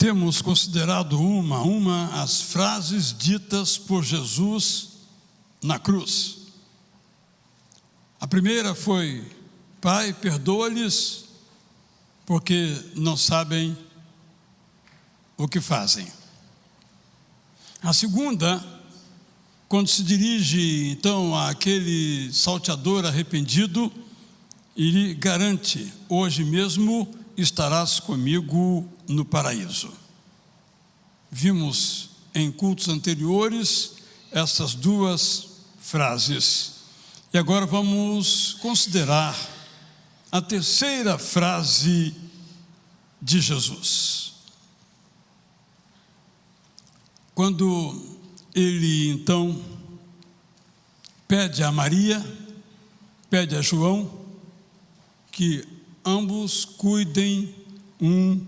temos considerado as frases ditas por Jesus na cruz. A primeira foi: Pai, perdoa-lhes, porque não sabem o que fazem. A segunda, quando se dirige então àquele salteador arrependido, ele garante: hoje mesmo estarás comigo no paraíso. Vimos em cultos anteriores essas duas frases. E agora vamos considerar a terceira frase de Jesus. Quando ele então pede a Maria, pede a João, que ambos cuidem um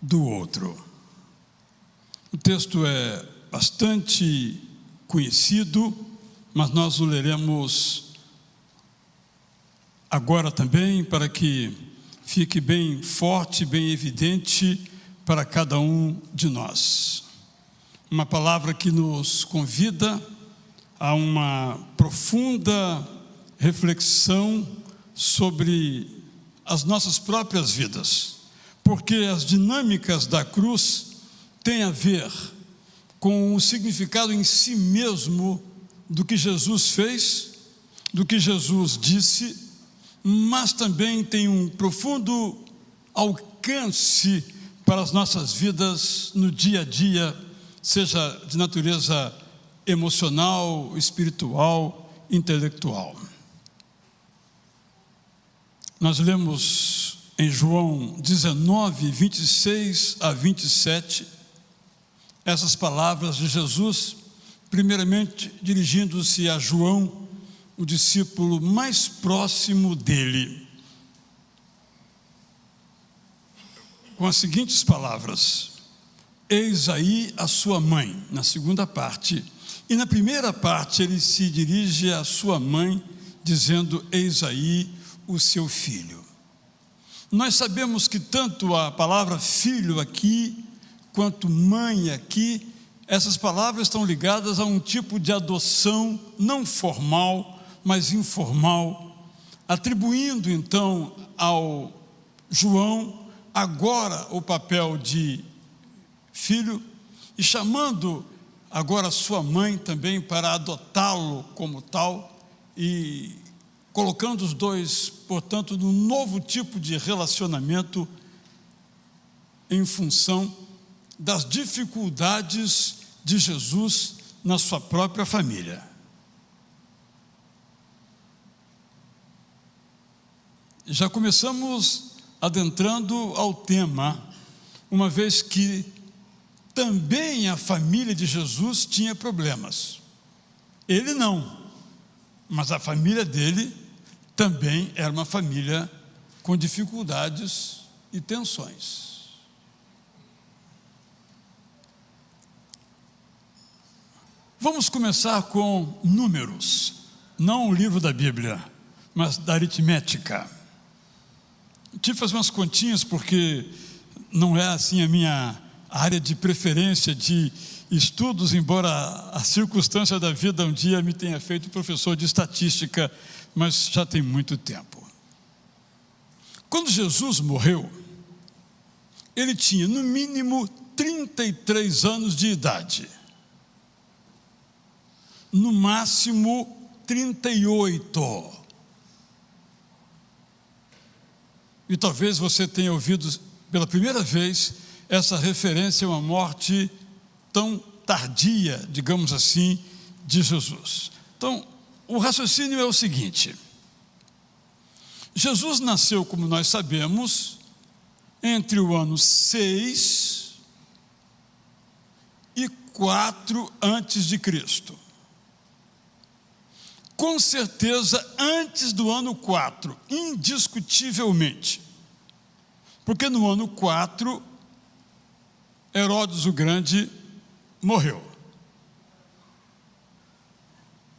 do outro. O texto é bastante conhecido, mas nós o leremos agora também, para que fique bem forte, bem evidente para cada um de nós. Uma palavra que nos convida a uma profunda reflexão sobre as nossas próprias vidas, porque as dinâmicas da cruz têm a ver com o significado em si mesmo do que Jesus fez, do que Jesus disse, mas também tem um profundo alcance para as nossas vidas no dia a dia, seja de natureza emocional, espiritual, intelectual. Nós lemos em João 19, 26 a 27, essas palavras de Jesus, primeiramente dirigindo-se a João, o discípulo mais próximo dele, com as seguintes palavras: eis aí a sua mãe, na segunda parte. E na primeira parte ele se dirige à sua mãe, dizendo: eis aí o seu filho. Nós sabemos que tanto a palavra filho aqui, quanto mãe aqui, essas palavras estão ligadas a um tipo de adoção não formal, mas informal, atribuindo então ao João agora o papel de filho e chamando agora sua mãe também para adotá-lo como tal, e colocando os dois, portanto, num novo tipo de relacionamento em função das dificuldades de Jesus na sua própria família. Já começamos adentrando ao tema, uma vez que também a família de Jesus tinha problemas. Ele não, mas a família dele também era uma família com dificuldades e tensões. Vamos começar com números, não o livro da Bíblia, mas da aritmética. Tive que fazer umas continhas, porque não é assim a minha área de preferência de estudos, embora a circunstância da vida um dia me tenha feito professor de estatística, mas já tem muito tempo. Quando Jesus morreu, ele tinha no mínimo 33 anos de idade, no máximo 38. E talvez você tenha ouvido pela primeira vez essa referência a uma morte tão tardia, digamos assim, de Jesus. Então, o raciocínio é o seguinte: Jesus nasceu, como nós sabemos, entre o ano 6 e 4 antes de Cristo. Com certeza antes do ano 4, indiscutivelmente, porque no ano 4, Herodes o Grande morreu.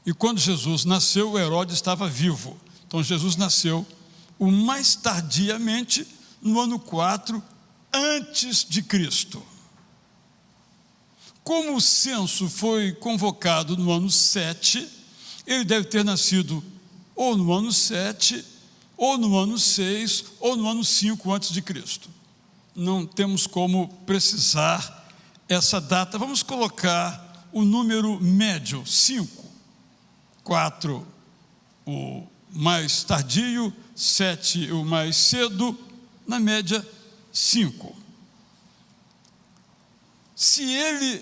E quando Jesus nasceu, Herodes estava vivo. Então Jesus nasceu o mais tardiamente no ano 4 antes de Cristo. Como o censo foi convocado no ano 7, ele deve ter nascido ou no ano 7, ou no ano 6, ou no ano 5 antes de Cristo. Não temos como precisar essa data. Vamos colocar o número médio, 5. 4, o mais tardio, 7, o mais cedo, na média, 5. Se ele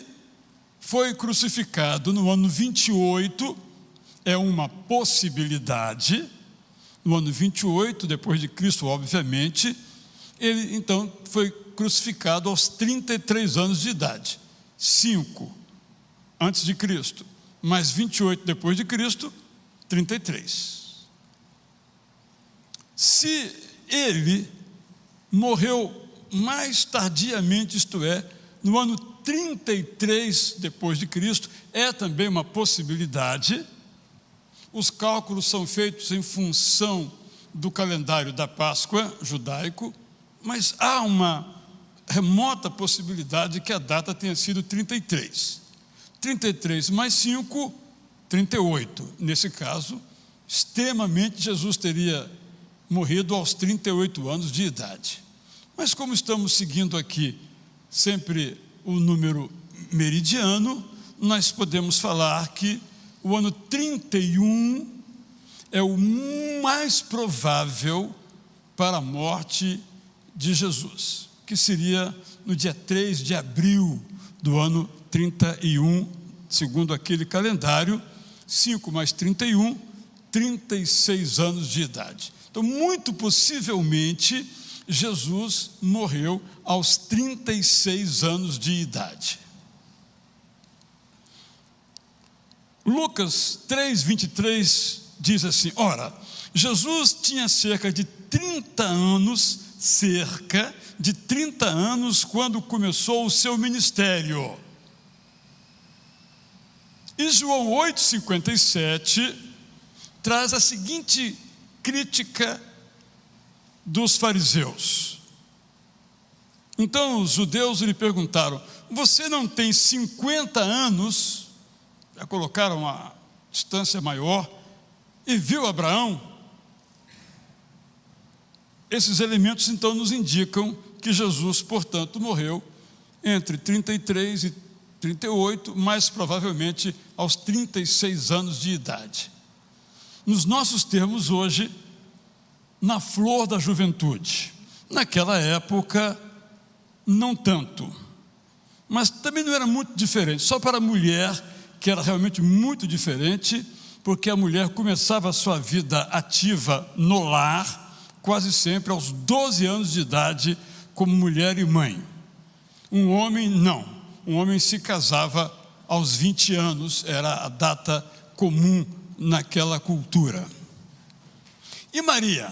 foi crucificado no ano 28, é uma possibilidade. No ano 28, depois de Cristo, obviamente, ele então foi crucificado aos 33 anos de idade. 5 antes de Cristo, mais 28 depois de Cristo, 33. Se ele morreu mais tardiamente, isto é, no ano 33 depois de Cristo, é também uma possibilidade. Os cálculos são feitos em função do calendário da Páscoa judaico, mas há uma remota possibilidade de que a data tenha sido 33. 33 mais 5, 38. Nesse caso, extremamente, Jesus teria morrido aos 38 anos de idade. Mas como estamos seguindo aqui sempre o número meridiano, nós podemos falar que o ano 31 é o mais provável para a morte de Jesus, que seria no dia 3 de abril do ano 31, segundo aquele calendário. 5 mais 31, 36 anos de idade. Então, muito possivelmente, Jesus morreu aos 36 anos de idade. Lucas 3:23 diz assim: ora, Jesus tinha cerca de 30 anos quando começou o seu ministério. E João 8:57 traz a seguinte crítica dos fariseus. Então os judeus lhe perguntaram: você não tem 50 anos, já colocaram a distância maior, e viu Abraão? Esses elementos então nos indicam que Jesus, portanto, morreu entre 33 e 38, mais provavelmente aos 36 anos de idade. Nos nossos termos hoje, na flor da juventude. Naquela época, não tanto, mas também não era muito diferente. Só para a mulher, que era realmente muito diferente, porque a mulher começava a sua vida ativa no lar, quase sempre aos 12 anos de idade, como mulher e mãe. Um homem, não. Um homem se casava aos 20 anos, era a data comum naquela cultura. E Maria?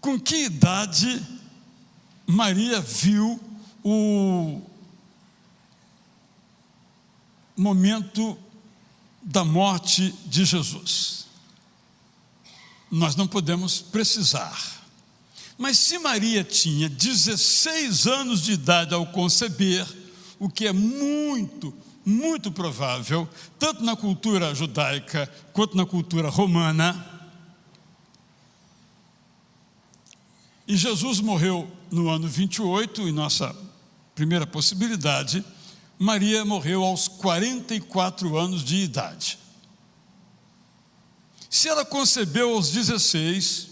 Com que idade Maria viu o momento da morte de Jesus? Nós não podemos precisar. Mas se Maria tinha 16 anos de idade ao conceber, o que é muito, muito provável, tanto na cultura judaica quanto na cultura romana, e Jesus morreu no ano 28, e nossa primeira possibilidade, Maria morreu aos 44 anos de idade. Se ela concebeu aos 16,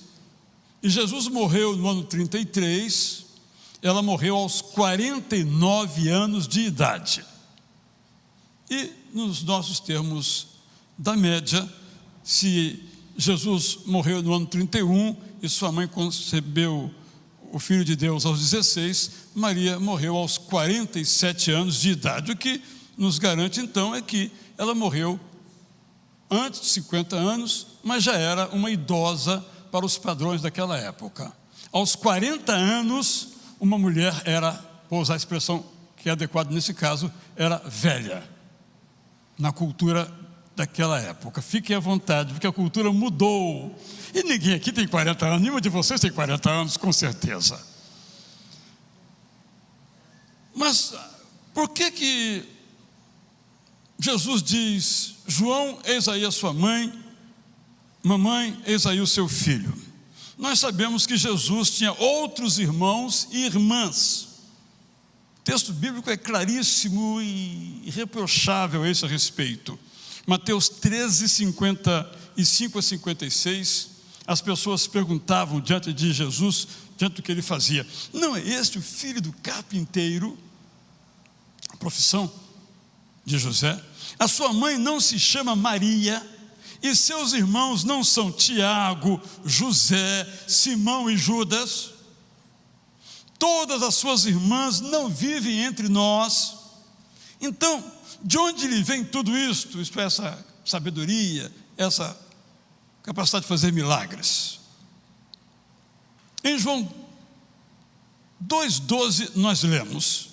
e Jesus morreu no ano 33, ela morreu aos 49 anos de idade. E nos nossos termos da média, se Jesus morreu no ano 31 e sua mãe concebeu o Filho de Deus aos 16, Maria morreu aos 47 anos de idade. O que nos garante então é que ela morreu antes de 50 anos, mas já era uma idosa para os padrões daquela época. Aos 40 anos, uma mulher era, vou usar a expressão que é adequada nesse caso, era velha, na cultura daquela época. Fiquem à vontade, porque a cultura mudou. E ninguém aqui tem 40 anos, nenhuma de vocês tem 40 anos, com certeza. Mas, Por que Jesus diz: João, eis aí a sua mãe, mamãe, eis aí o seu filho? Nós sabemos que Jesus tinha outros irmãos e irmãs. O texto bíblico é claríssimo e irreprochável a esse respeito. Mateus 13, 55 a 56, as pessoas perguntavam diante de Jesus, diante do que ele fazia: não é este o filho do carpinteiro? A profissão de José. A sua mãe não se chama Maria? E seus irmãos não são Tiago, José, Simão e Judas? Todas as suas irmãs não vivem entre nós? Então, de onde lhe vem tudo isto? Isto é, essa sabedoria, essa capacidade de fazer milagres? Em João 2,12 nós lemos: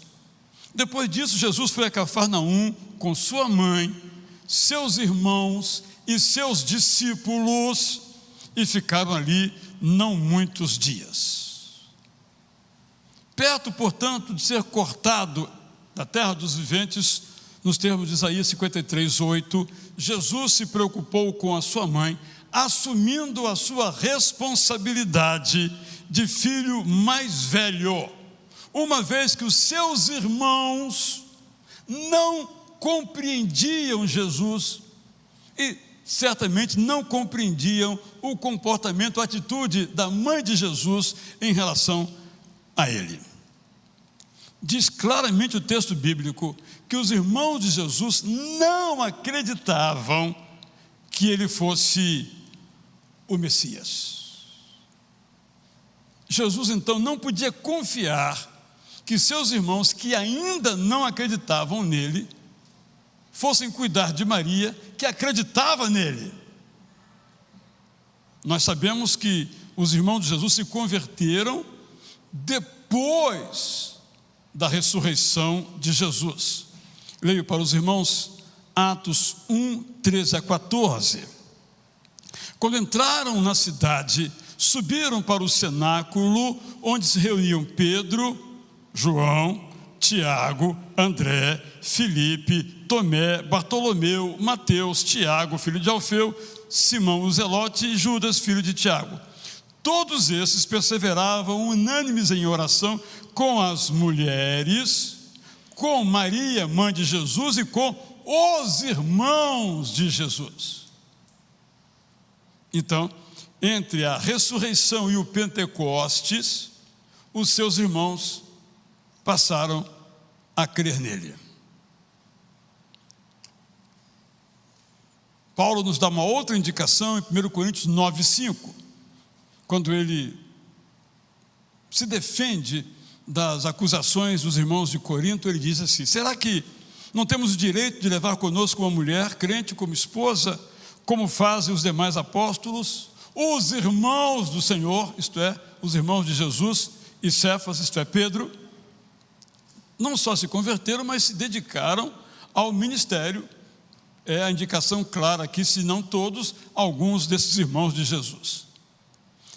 depois disso Jesus foi a Cafarnaum com sua mãe, seus irmãos e seus discípulos, e ficaram ali não muitos dias. Perto, portanto, de ser cortado da terra dos viventes, nos termos de Isaías 53:8, Jesus se preocupou com a sua mãe, assumindo a sua responsabilidade de filho mais velho, uma vez que os seus irmãos não compreendiam Jesus e certamente não compreendiam o comportamento, a atitude da mãe de Jesus em relação a ele. Diz claramente o texto bíblico que os irmãos de Jesus não acreditavam que ele fosse o Messias. Jesus então não podia confiar que seus irmãos, que ainda não acreditavam nele, fossem cuidar de Maria, que acreditava nele. Nós sabemos que os irmãos de Jesus se converteram depois da ressurreição de Jesus. Leio para os irmãos Atos 1, 13 a 14. Quando entraram na cidade, subiram para o cenáculo, onde se reuniam Pedro, João, Tiago, André, Filipe, Tomé, Bartolomeu, Mateus, Tiago, filho de Alfeu, Simão o Zelote e Judas, filho de Tiago. Todos esses perseveravam unânimes em oração com as mulheres, com Maria, mãe de Jesus, e com os irmãos de Jesus. Então, entre a ressurreição e o Pentecostes, os seus irmãos passaram a crer nele. Paulo nos dá uma outra indicação em 1 Coríntios 9:5, quando ele se defende das acusações dos irmãos de Corinto. Ele diz assim: será que não temos o direito de levar conosco uma mulher crente como esposa, como fazem os demais apóstolos? Os irmãos do Senhor, isto é, os irmãos de Jesus, e Cefas, isto é, Pedro, não só se converteram, mas se dedicaram ao ministério. É a indicação clara aqui, se não todos, alguns desses irmãos de Jesus.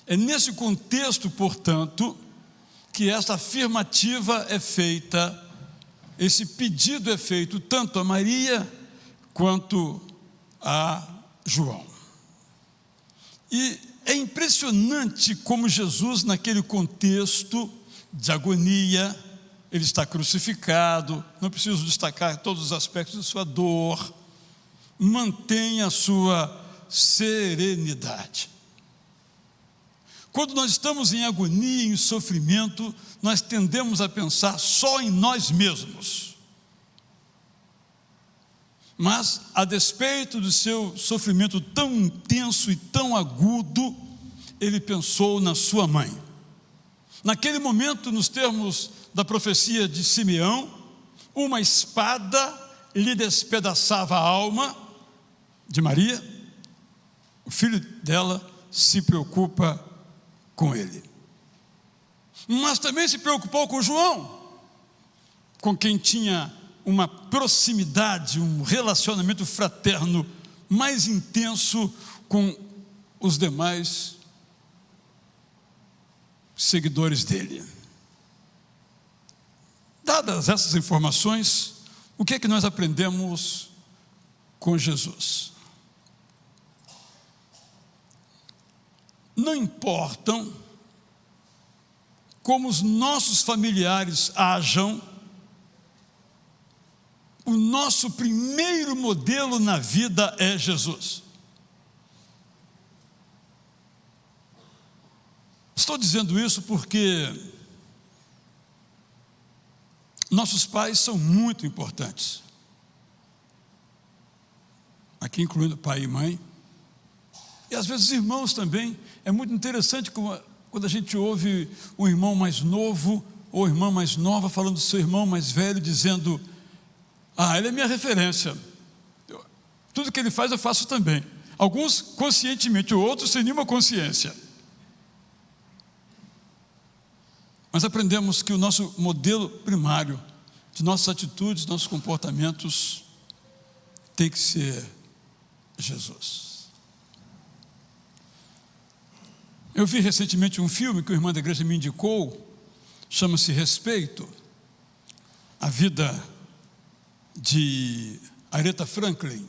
É nesse contexto, portanto, que esta afirmativa é feita, esse pedido é feito tanto a Maria quanto a João. E é impressionante como Jesus, naquele contexto de agonia, ele está crucificado, não preciso destacar todos os aspectos de sua dor, mantém a sua serenidade. Quando nós estamos em agonia, em sofrimento, nós tendemos a pensar só em nós mesmos. Mas, a despeito do seu sofrimento tão intenso e tão agudo, ele pensou na sua mãe. Naquele momento, nos termos da profecia de Simeão, uma espada lhe despedaçava a alma de Maria. O filho dela se preocupa com ele, mas também se preocupou com João, com quem tinha uma proximidade, um relacionamento fraterno mais intenso com os demais seguidores dele. Dadas todas essas informações, o que é que nós aprendemos com Jesus? Não importam como os nossos familiares ajam, o nosso primeiro modelo na vida é Jesus. Estou dizendo isso porque nossos pais são muito importantes. Aqui incluindo pai e mãe. E às vezes irmãos também. É muito interessante quando a gente ouve um irmão mais novo ou irmã mais nova falando do seu irmão mais velho, dizendo: ele é minha referência. Tudo que ele faz eu faço também. Alguns conscientemente, outros sem nenhuma consciência. Mas aprendemos que o nosso modelo primário de nossas atitudes, nossos comportamentos tem que ser Jesus. Eu vi recentemente um filme que o irmão da igreja me indicou, chama-se Respeito, a vida de Aretha Franklin.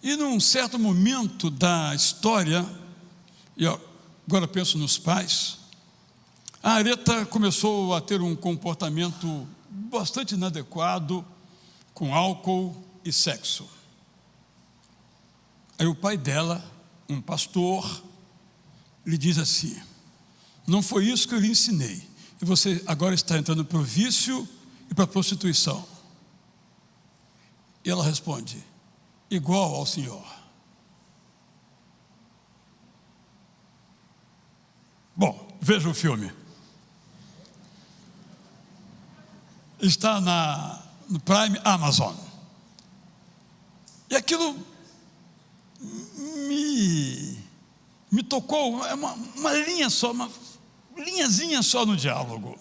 E num certo momento da história, e agora penso nos pais, a Aretha começou a ter um comportamento bastante inadequado com álcool e sexo. Aí o pai dela, um pastor, lhe diz assim: não foi isso que eu lhe ensinei, e você agora está entrando para o vício e para a prostituição. E ela responde: igual ao Senhor. Bom, veja o filme. Está no Prime Amazon. E aquilo me tocou, é uma linha só, uma linhazinha só no diálogo.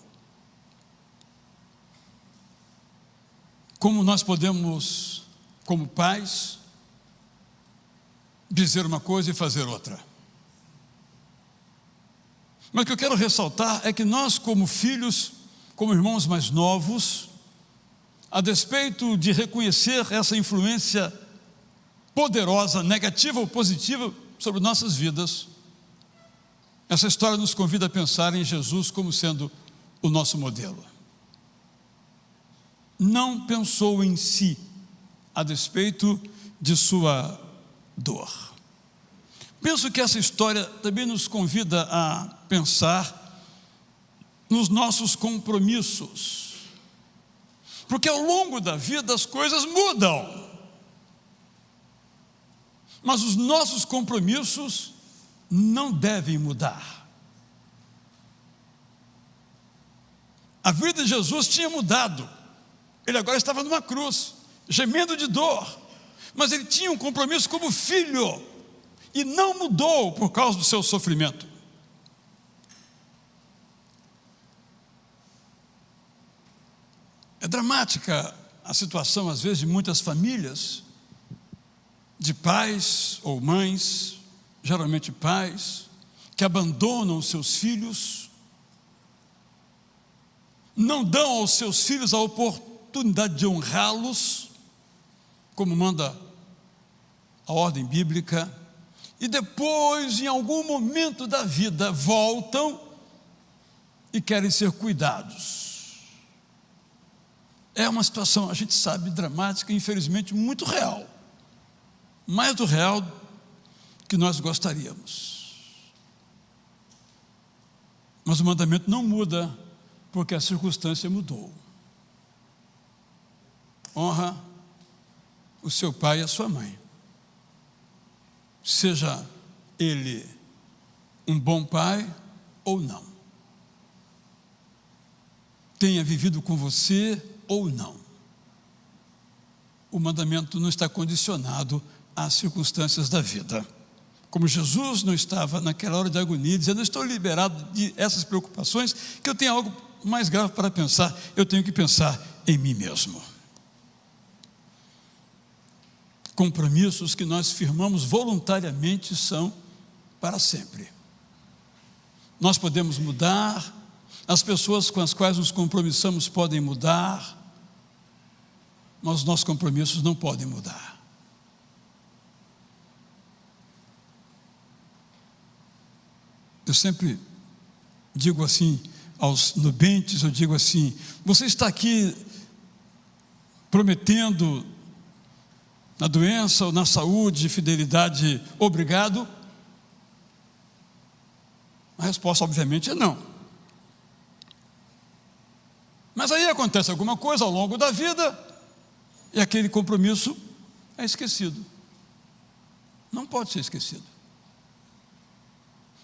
Como nós podemos, como pais, dizer uma coisa e fazer outra. Mas o que eu quero ressaltar é que nós, como filhos, como irmãos mais novos, a despeito de reconhecer essa influência poderosa, negativa ou positiva, sobre nossas vidas, essa história nos convida a pensar em Jesus como sendo o nosso modelo. Não pensou em si, a despeito de sua dor. Penso que essa história também nos convida a pensar nos nossos compromissos, porque ao longo da vida as coisas mudam, mas os nossos compromissos não devem mudar. A vida de Jesus tinha mudado, ele agora estava numa cruz, gemendo de dor, mas ele tinha um compromisso como filho, e não mudou por causa do seu sofrimento. É dramática a situação, às vezes, de muitas famílias, de pais ou mães, geralmente pais, que abandonam os seus filhos, não dão aos seus filhos a oportunidade de honrá-los, como manda a ordem bíblica, e depois, em algum momento da vida, voltam e querem ser cuidados. É uma situação, a gente sabe, dramática e infelizmente muito real, mais do real que nós gostaríamos. Mas o mandamento não muda, porque a circunstância mudou. Honra o seu pai e a sua mãe, seja ele um bom pai ou não, tenha vivido com você ou não. O mandamento não está condicionado às circunstâncias da vida. Como Jesus não estava naquela hora de agonia, dizendo: eu estou liberado de essas preocupações, que eu tenho algo mais grave para pensar, eu tenho que pensar em mim mesmo. Compromissos que nós firmamos voluntariamente são para sempre. Nós podemos mudar, As pessoas com as quais nos compromissamos podem mudar, mas os nossos compromissos não podem mudar. Eu sempre digo assim aos nubentes, eu digo assim: você está aqui prometendo na doença ou na saúde, fidelidade, obrigado? A resposta, obviamente, é não. Mas aí acontece alguma coisa ao longo da vida e aquele compromisso é esquecido. Não pode ser esquecido.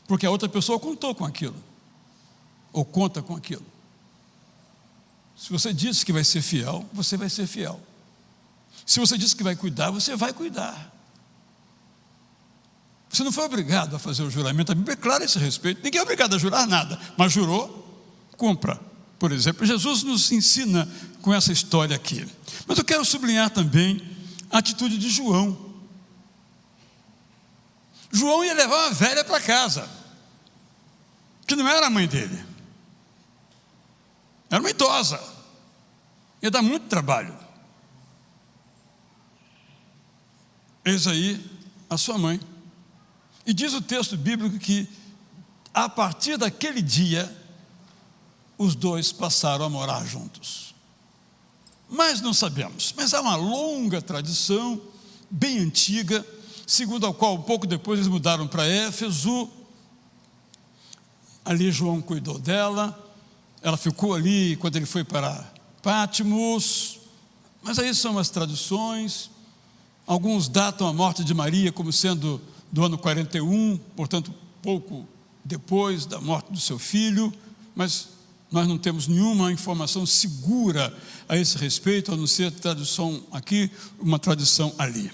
Porque a outra pessoa contou com aquilo, ou conta com aquilo. Se você disse que vai ser fiel, você vai ser fiel. Se você disse que vai cuidar, você vai cuidar. Você não foi obrigado a fazer o juramento, a Bíblia é clara a esse respeito. Ninguém é obrigado a jurar nada, mas jurou, cumpra. Por exemplo, Jesus nos ensina com essa história aqui. Mas eu quero sublinhar também a atitude de João. João ia levar uma velha para casa, que não era a mãe dele, era uma idosa, ia dar muito trabalho. Eis aí a sua mãe. E diz o texto bíblico que a partir daquele dia os dois passaram a morar juntos. Mas não sabemos, mas há uma longa tradição bem antiga, segundo a qual um pouco depois eles mudaram para Éfeso. Ali João cuidou dela, ela ficou ali quando ele foi para Pátimos. Mas aí são as tradições. Alguns datam a morte de Maria como sendo do ano 41, portanto pouco depois da morte do seu filho, mas nós não temos nenhuma informação segura a esse respeito, a não ser a tradição aqui, uma tradição ali.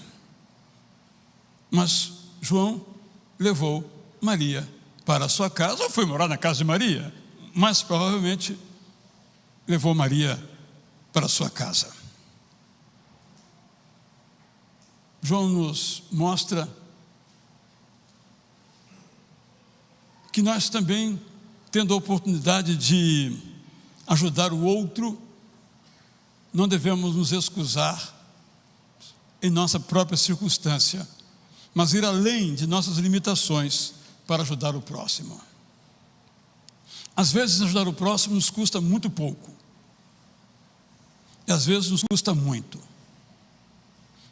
Mas João levou Maria para a sua casa, ou foi morar na casa de Maria, mas provavelmente levou Maria para a sua casa. João nos mostra que nós também, tendo a oportunidade de ajudar o outro, não devemos nos excusar em nossa própria circunstância, mas ir além de nossas limitações para ajudar o próximo. Às vezes ajudar o próximo nos custa muito pouco, e às vezes nos custa muito.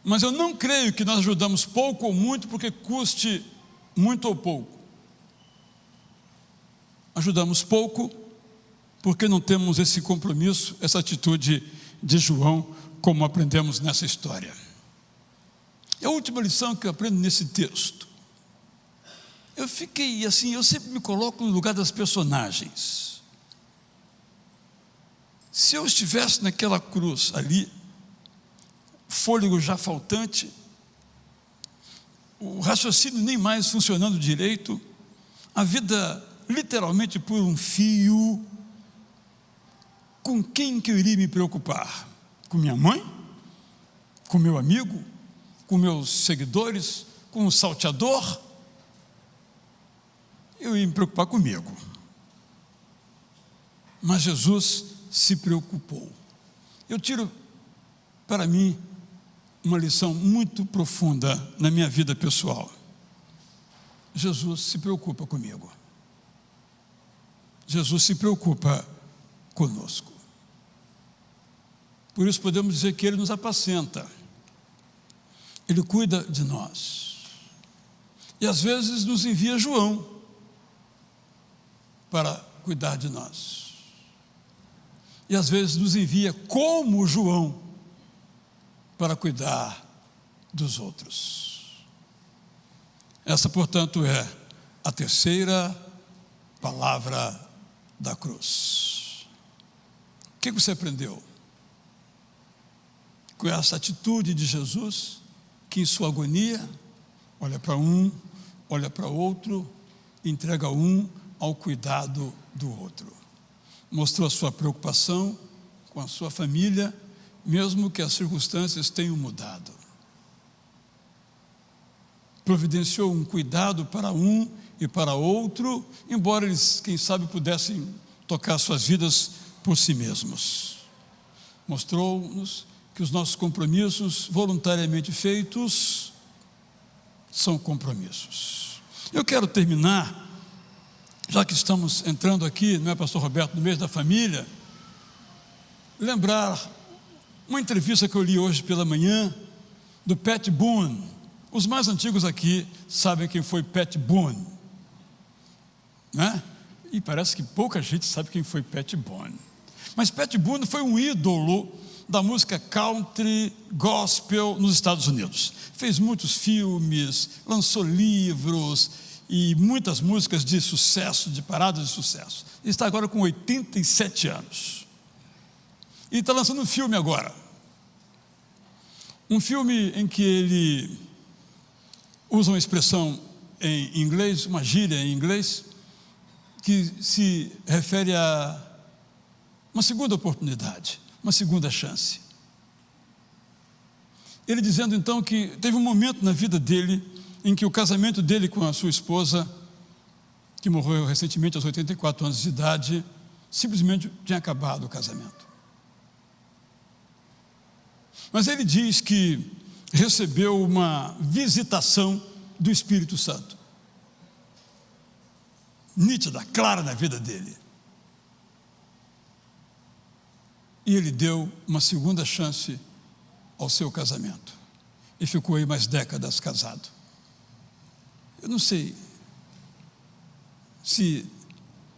Mas eu não creio que nós ajudamos pouco ou muito porque custe muito ou pouco. Ajudamos pouco porque não temos esse compromisso, essa atitude de João, como aprendemos nessa história. E a última lição que eu aprendo nesse texto, eu fiquei assim, eu sempre me coloco no lugar das personagens. Se eu estivesse naquela cruz ali, fôlego já faltante, o raciocínio nem mais funcionando direito, a vida literalmente por um fio, com quem que eu iria me preocupar? Com minha mãe? Com meu amigo? Com meus seguidores? Com o salteador? Eu ia me preocupar comigo. Mas Jesus se preocupou. Eu tiro para mim uma lição muito profunda na minha vida pessoal. Jesus se preocupa comigo. Jesus se preocupa conosco. Por isso podemos dizer que Ele nos apacenta. Ele cuida de nós. E às vezes nos envia João para cuidar de nós. E às vezes nos envia como João para cuidar dos outros. Essa, portanto, é a terceira palavra da cruz. O que você aprendeu com essa atitude de Jesus, que em sua agonia olha para um, olha para outro, entrega um ao cuidado do outro? Mostrou a sua preocupação com a sua família, mesmo que as circunstâncias tenham mudado. Providenciou um cuidado para um e para outro, embora eles, quem sabe, pudessem tocar suas vidas por si mesmos. Mostrou-nos que os nossos compromissos voluntariamente feitos são compromissos. Eu quero terminar, já que estamos entrando aqui, não é, pastor Roberto, no mês da família, lembrar uma entrevista que eu li hoje pela manhã, do Pat Boone. Os mais antigos aqui sabem quem foi Pat Boone, né? E parece que pouca gente sabe quem foi Pat Boone. Mas Pat Boone foi um ídolo da música country gospel nos Estados Unidos. Fez muitos filmes, lançou livros e muitas músicas de sucesso, de paradas de sucesso. Ele está agora com 87 anos. E está lançando um filme agora. Um filme em que ele usa uma expressão em inglês, uma gíria em inglês, que se refere a uma segunda oportunidade, uma segunda chance. Ele dizendo então que teve um momento na vida dele em que o casamento dele com a sua esposa, que morreu recentemente aos 84 anos de idade, simplesmente tinha acabado o casamento. Mas ele diz que recebeu uma visitação do Espírito Santo, nítida, clara na vida dele. E ele deu uma segunda chance ao seu casamento. E ficou aí mais décadas casado. Eu não sei se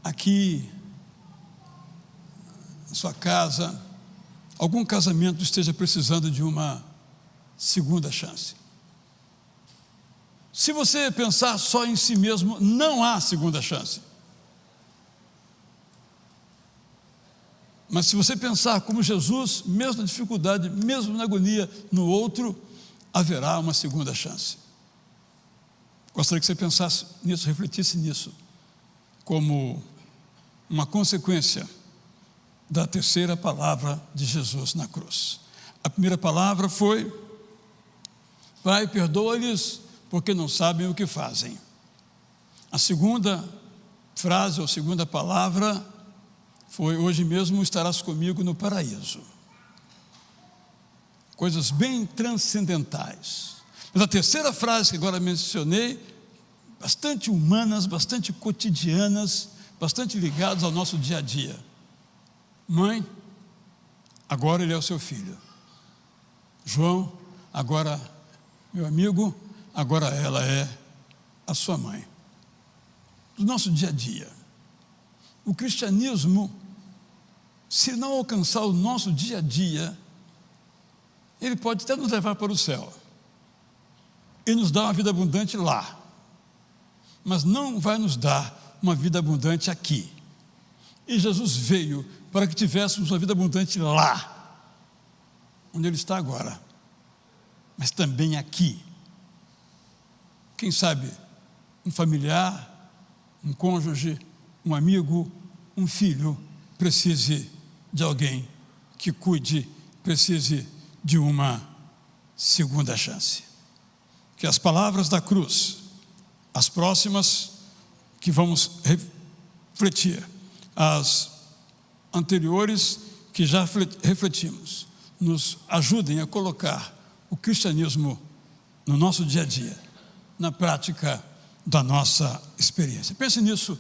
aqui, na sua casa, algum casamento esteja precisando de uma segunda chance. Se você pensar só em si mesmo, não há segunda chance. Mas se você pensar como Jesus, mesmo na dificuldade, mesmo na agonia, no outro, haverá uma segunda chance. Gostaria que você pensasse nisso, refletisse nisso, como uma consequência da terceira palavra de Jesus na cruz. A primeira palavra foi: Pai, perdoa-lhes, porque não sabem o que fazem. A segunda frase, ou segunda palavra, foi: hoje mesmo estarás comigo no paraíso. Coisas bem transcendentais. Mas a terceira frase que agora mencionei, bastante humanas, bastante cotidianas, bastante ligadas ao nosso dia a dia. Mãe, agora ele é o seu filho. João, agora meu amigo, agora ela é a sua mãe. Do nosso dia a dia. O cristianismo, se não alcançar o nosso dia a dia, ele pode até nos levar para o céu e nos dar uma vida abundante lá, mas não vai nos dar uma vida abundante aqui. E Jesus veio para que tivéssemos uma vida abundante lá, onde Ele está agora, mas também aqui. Quem sabe um familiar, um cônjuge, um amigo, um filho precise de alguém que cuide, precise de uma segunda chance. Que as palavras da cruz, as próximas que vamos refletir, as anteriores que já refletimos, nos ajudem a colocar o cristianismo no nosso dia a dia, na prática da nossa experiência. Pense nisso.